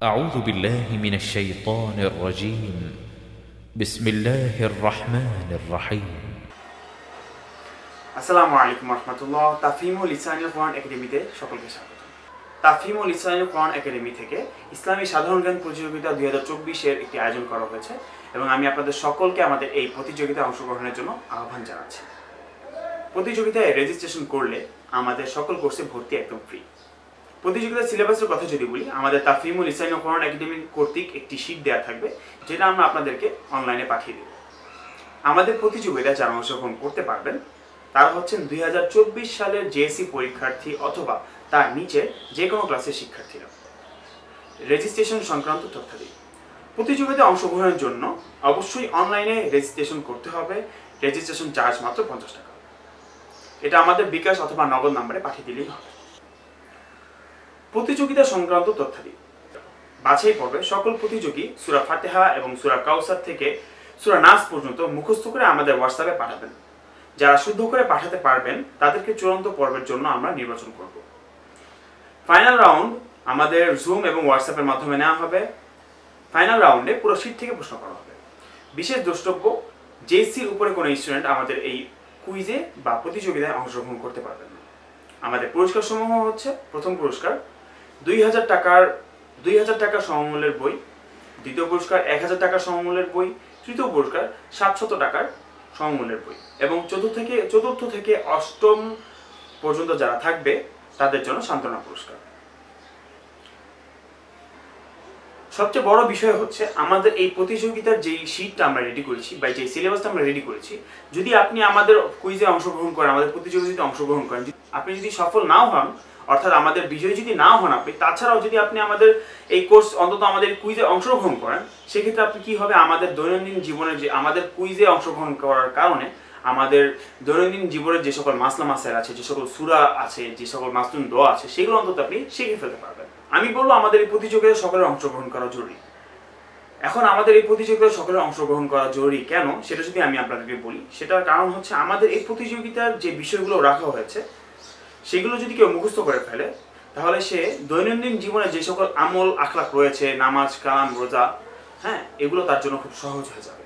أعوذ بالله من الشيطان الرجيم بسم الله الرحمن الرحيم আসসালামু আলাইকুম রহমতুল্লাহ। তাফহিমুল লিসানুল কোরআন একাডেমিতে সকলকে স্বাগত। তাফহিমুল লিসানুল কোরআন একাডেমি থেকে ইসলামী সাধারণ জ্ঞান প্রতিযোগিতা 2024 এর একটি আয়োজন করা হয়েছে এবং আমি আপনাদের সকলকে আমাদের এই প্রতিযোগিতায় অংশগ্রহণের জন্য আহ্বান জানাচ্ছি। প্রতিযোগিতায় রেজিস্ট্রেশন করলে আমাদের সকল কোর্সে ভর্তি একদম ফ্রি। প্রতিযোগিতার সিলেবাসের কথা যদি বলি, আমাদের তাফহিমুল লিসানুল কোরআন একাডেমি কর্তৃক একটি শীট দেওয়া থাকবে, যেটা আমরা আপনাদেরকে অনলাইনে পাঠিয়ে দেব। আমাদের প্রতিযোগিতায় যারা অংশগ্রহণ করতে পারবেন তারা হচ্ছেন 2024 সালের জেএসসি পরীক্ষার্থী অথবা তার নিচে যে কোনো ক্লাসের শিক্ষার্থীরা। রেজিস্ট্রেশন সংক্রান্ত তথ্যাদি, প্রতিযোগিতায় অংশগ্রহণের জন্য অবশ্যই অনলাইনে রেজিস্ট্রেশন করতে হবে। রেজিস্ট্রেশন চার্জ মাত্র 50 টাকা। এটা আমাদের বিকাশ অথবা নগদ নম্বরে পাঠিয়ে দিলেই হবে। প্রতিযোগিতা সংক্রান্ত তথ্যাদি, বাছাই পর্বে সকল প্রতিযোগী সূরা ফাতিহা এবং সূরা কাউসার থেকে সূরা নাস পর্যন্ত মুখস্থ করে আমাদের হোয়াটসঅ্যাপে পাঠাবেন। যারা শুদ্ধ করে পাঠাতে পারবেন তাদেরকে চূড়ান্ত পর্বের জন্য আমরা নির্বাচন করব। ফাইনাল রাউন্ড আমাদের জুম এবং হোয়াটসঅ্যাপের মাধ্যমে নেওয়া হবে। ফাইনাল রাউন্ডে পুরো শীট থেকে প্রশ্ন করা হবে। বিশেষ দ্রষ্টব্য, জেএসসির উপরে কোনো স্টুডেন্ট আমাদের এই কুইজে বা প্রতিযোগিতায় অংশগ্রহণ করতে পারবেন না। আমাদের পুরস্কার সমূহ হচ্ছে: প্রথম পুরস্কার 2000 টাকা সমমূল্যের বই, দ্বিতীয় পুরস্কার 1000 টাকা সমমূল্যের বই, তৃতীয় পুরস্কার 700 টাকার সমমূল্যের বই এবং চতুর্থ থেকে অষ্টম পর্যন্ত যারা থাকবে তাদের জন্য সান্ত্বনা পুরস্কার। সবচেয়ে বড় বিষয় হচ্ছে আমাদের এই প্রতিযোগিতার যেই শীটটা আমরা রেডি করেছি বা যে সিলেবাসটা আমরা রেডি করেছি, যদি আপনি আমাদের কুইজে অংশগ্রহণ করেন, আমাদের প্রতিযোগিতায় অংশগ্রহণ করেন, আপনি যদি সফল নাও হন, অর্থাৎ আমাদের বিজয়ী যদি নাও হন আপনি, তাছাড়াও যদি আপনি আমাদের এই কোর্স অন্তত আমাদের কুইজে অংশগ্রহণ করেন, সেক্ষেত্রে আপনি কি হবে, আমাদের দৈনন্দিন জীবনের যে আমাদের কুইজে অংশগ্রহণ করার কারণে আমাদের দৈনন্দিন জীবনের যে সকল মাসলা মাসাইল আছে, যে সকল সূরা আছে, যে সকল মাসনুন দোয়া আছে, সেগুলো অন্তত আপনি শিখে ফেলতে পারবেন। আমি বলবো আমাদের এই প্রতিযোগিতায় সকলের অংশগ্রহণ করা জরুরি। এখন আমাদের এই প্রতিযোগিতায় সকলের অংশগ্রহণ করা জরুরি কেন, সেটা যদি আমি আপনাদেরকে বলি, সেটার কারণ হচ্ছে আমাদের এই প্রতিযোগিতার যে বিষয়গুলো রাখা হয়েছে সেগুলো যদি কেউ মুখস্থ করে ফেলে, তাহলে সে দৈনন্দিন জীবনে যে সকল আমল আখলাক রয়েছে, নামাজ, কালাম, রোজা, এগুলো তার জন্য খুব সহজ হয়ে যাবে।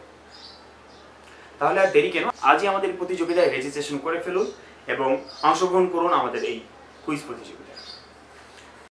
তাহলে আর দেরি কেন, আজই আমাদের প্রতিযোগিতায় রেজিস্ট্রেশন করে ফেলুন এবং অংশগ্রহণ করুন আমাদের এই কুইজ প্রতিযোগিতায়।